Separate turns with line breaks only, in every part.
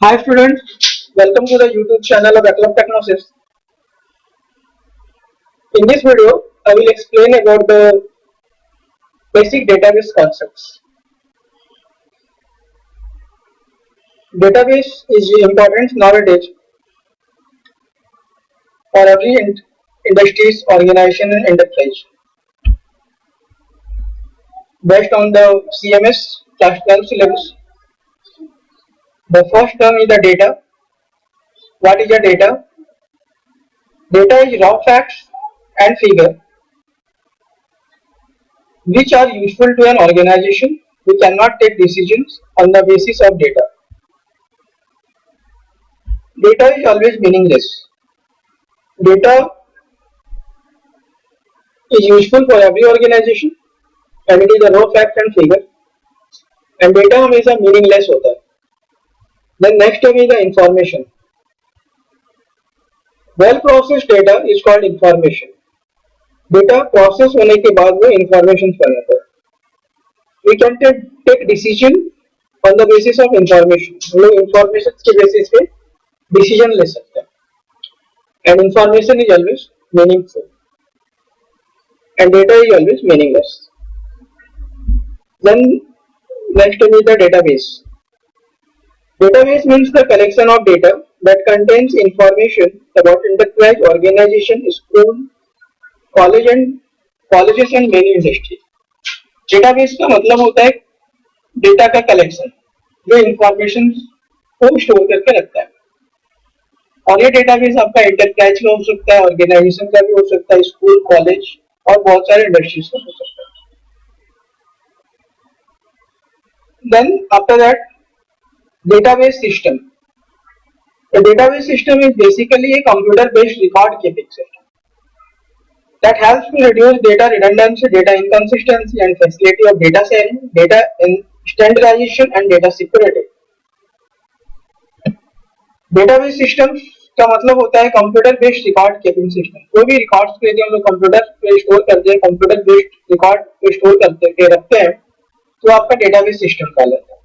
Hi students, welcome to the YouTube channel of Eclipse Technosis. In this video, I will explain about the basic database concepts. Database is important nowadays for every industries, organization and enterprise. Based on the CMS class 12 syllabus, the first term is the data. What is the data? Data is raw facts and figure which are useful to an organization. We cannot take decisions on the basis of data. Data is always meaningless. Data is useful for every organization and it is a raw fact and figure, and data हमेशा meaningless होता है. Then next term is the information. Well processed data is called information. Data process होने के बाद वो information बनाता है. We can take decision on the basis of information. हम लोग information के basis पे decision ले सकते हैं. And information is always meaningful. And data is always meaningless. Then next term is the database. Database means the collection of data that contains information about enterprise, organization, school, colleges and many industries. Database का मतलब होता है data का collection जो information को store करके रखता है. और ये डेटाबेस आपका एंटरप्राइज का हो सकता है, ऑर्गेनाइजेशन का भी हो सकता है, स्कूल, कॉलेज और बहुत सारे इंडस्ट्रीज का हो सकता है. Then after that, database system. A database system is basically a computer-based record-keeping system that helps to reduce data redundancy, data inconsistency, and facility of data sharing, data standardization, and data security. Database system का मतलब होता है computer based record keeping system. कोई भी records के लिए हम लोग कंप्यूटर पे स्टोर करते हैं, कंप्यूटर बेस्ड रिकॉर्ड पे स्टोर करते रखते हैं, तो आपका डेटाबेस सिस्टम कहलाता है.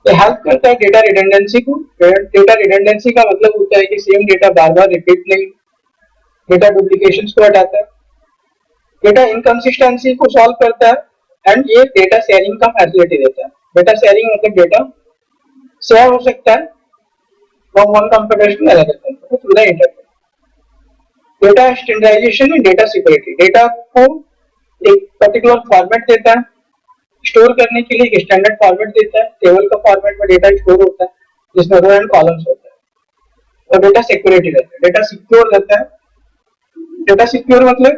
ये हेल्प करता है डेटा रिडंडेंसी को. डेटा रिडंडेंसी का मतलब होता है कि सेम डेटा बार बार रिपीट नहीं. डेटा डुप्लीकेशंस को हटाता है. डेटा इनकंसिस्टेंसी को सॉल्व करता है एंड ये डेटा शेयरिंग का फैसिलिटी देता है. डेटा शेयरिंग मतलब डेटा शेयर हो सकता है from one computer to another computer through the internet. Data standardization and data security. Data को एक पर्टिकुलर फॉर्मेट देता है, स्टोर करने के लिए एक स्टैंडर्ड फॉर्मेट देता है. टेबल का फॉर्मेट में डेटा स्टोर होता है जिसमें रो एंड कॉलम्स होता है. और डेटा सिक्योरिटी रहता है, डेटा सिक्योर रहता है. डेटा सिक्योर मतलब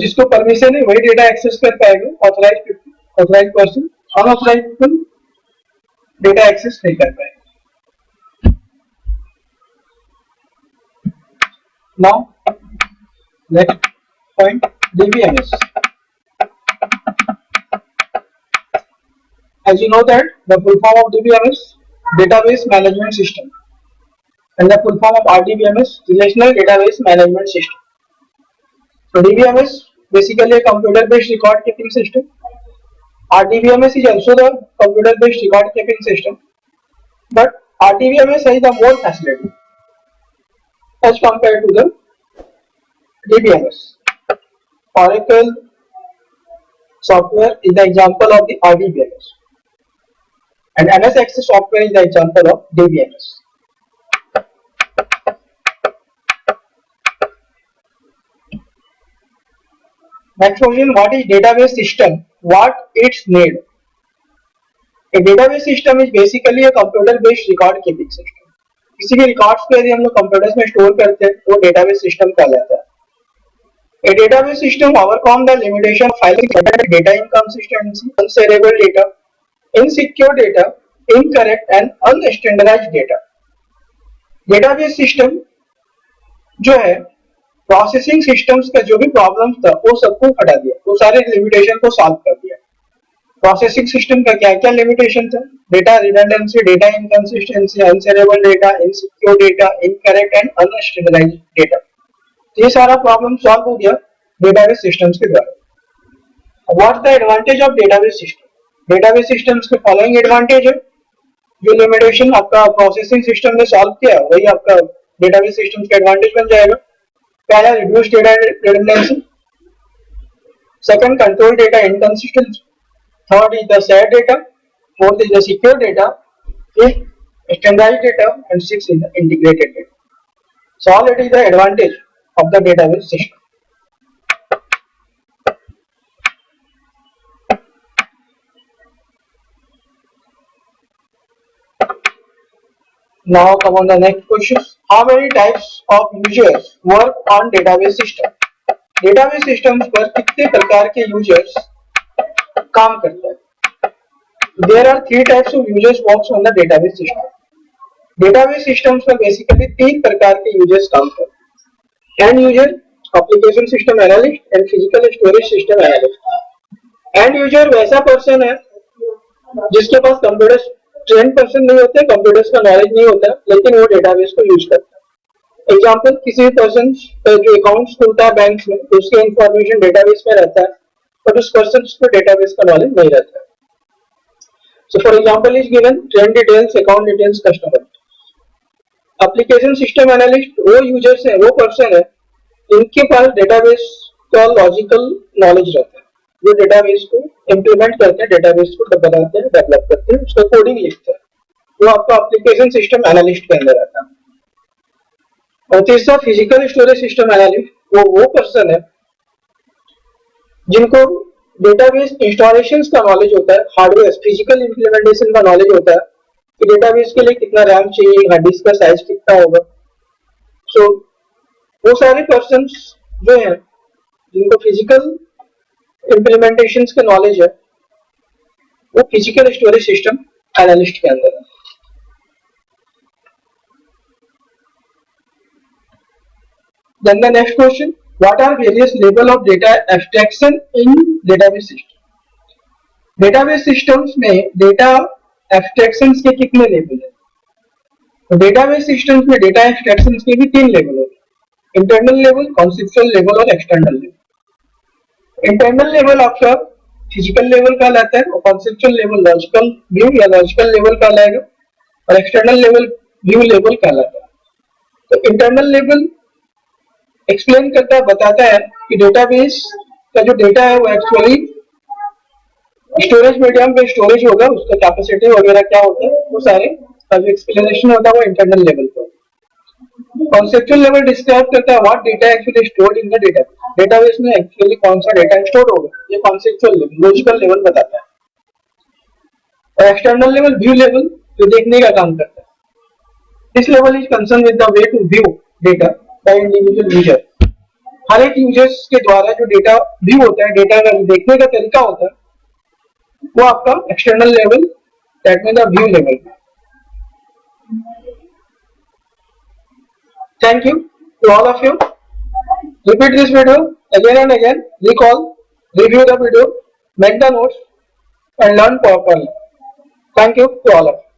जिसको परमिशन है वही डेटा एक्सेस कर पाएगा. Authorised person, unauthorised person data access नहीं कर पाएगा. Now, next point, DBMS. As you know that the full form of DBMS, Database Management System, and the full form of RDBMS, Relational Database Management System. So DBMS basically a computer-based record-keeping system. RDBMS is also the computer-based record-keeping system, but RDBMS has the more facility as compared to the DBMS. Oracle software is the example of the RDBMS, and MS Access software is the example of DBMS. Next question: what is database system? What its need? A database system is basically a computer-based record-keeping system. किसी भी records को यदि हम लोग computers में store करते हैं वो डेटाबेस सिस्टम कहलाता है. A database system overcome the limitation of filing data inconsistency, unshareable data, insecure data, incorrect and unstandardized data. Database system जो है प्रोसेसिंग सिस्टम्स का जो भी प्रॉब्लम्स था वो सबको हटा दिया, वो सारे लिमिटेशन को सॉल्व कर दिया. प्रोसेसिंग सिस्टम का क्या क्या लिमिटेशन था? Data redundancy, data inconsistency, unshareable data, insecure data, incorrect and unstandardized data. ये सारा प्रॉब्लम सॉल्व हो गया डेटाबेस सिस्टम्स के द्वारा. What the advantage of database system? Database systems के फॉलोइंग एडवांटेज है। जो लिमिटेशन आपका प्रोसेसिंग सिस्टम ने सॉल्व किया है वही आपका डेटाबेस सिस्टम्स का एडवांटेज बन जाएगा। पहला, reduce data redundancy. Second, control data inconsistency. Third is the share data. Fourth is the secure data. Fifth, standardized data, and sixth is the integrated data. So all it is the advantage of the database system. Now come on the next question. How many types of users work on database system? database systems पर कितने प्रकार के users काम करते हैं? There are three types of users works on the database system. database systems पर basically तीन प्रकार के यूजर्स काम करते हैं। And user, application system analyst and physical storage system analyst. And user वैसा पर्सन है जिसके पास कंप्यूटर ट्रेंड पर्सन नहीं होते, कंप्यूटर्स का नॉलेज नहीं होता, लेकिन वो डेटाबेस को यूज करता है। एग्जाम्पल, किसी भी पर्सन जो अकाउंट खुलता है बैंक में तो उसकी इंफॉर्मेशन डेटाबेस में रहता है, बट उस पर्सन को डेटाबेस का नॉलेज नहीं रहता है। So for example is given trend details, account details, customer. Application system analyst वो यूजर्स है, वो पर्सन है इनके पास डेटाबेस का लॉजिकल नॉलेज रहता है, जो डेटाबेस को इम्प्लीमेंट करते हैं, डेटाबेस को बनाते हैं, डेवलप करते हैं, उसका कोडिंग लिखते हैं, वो आपका एप्लीकेशन सिस्टम एनालिस्ट के अंदर आता है। और तीसरा, फिजिकल स्टोरेज सिस्टम एनालिस्ट, वो पर्सन है जिनको डेटाबेस इंस्टॉलेशंस का नॉलेज होता है, हार्डवेयर फिजिकल इंप्लीमेंटेशन का नॉलेज होता है कि डेटाबेस के लिए कितना रैम चाहिए, हार्ड डिस्क का साइज कितना होगा। सो वो सारे पर्सन्स जो हैं जिनको फिजिकल इंप्लीमेंटेशंस का नॉलेज है वो फिजिकल स्टोरेज सिस्टम एनालिस्ट के अंदर है। Then the next question, what are various level of data abstraction in database system? database systems में data abstractions के कितने लेवल है? तो डेटाबेस सिस्टम्स में डेटा एब्स्ट्रैक्शंस के भी तीन लेवल होते हैं, इंटरनल लेवल, कॉन्सेप्चुअल लेवल और एक्सटर्नल लेवल। इंटरनल लेवल आपका फिजिकल लेवल कहलाता है और कॉन्सेप्चुअल लेवल लॉजिकल व्यू या लॉजिकल लेवल कहलाएगा और एक्सटर्नल लेवल व्यू लेवल कहलाता है। तो इंटरनल लेवल एक्सप्लेन करता है, बताता है कि डेटाबेस का जो डेटा है वो एक्चुअली स्टोरेज मीडियम पे स्टोरेज होगा, उसका कैपेसिटी वगैरह क्या होता है, वो सारे का जो एक्सप्लेनेशन होता है वो इंटरनल लेवल पर। कॉन्सेप्चुअल लेवल डिस्क्राइब करता है what data actually stored in the database, database में एक्चुअली कौन सा डेटा स्टोर होगा, ये कॉन्सेप्चुअल लेवल लॉजिकल लेवल बताता है। और एक्सटर्नल लेवल व्यू लेवल जो देखने का काम करता है। This level is concern with the way to view data by individual user. हर एक यूजर्स के द्वारा जो डेटा व्यू होता है, डेटा का देखने का तरीका होता है, वो आपका external level, that means the view level. Thank you to all of you. Repeat this video again and again. Recall, review the video, make the notes, and learn properly. Thank you to all of you.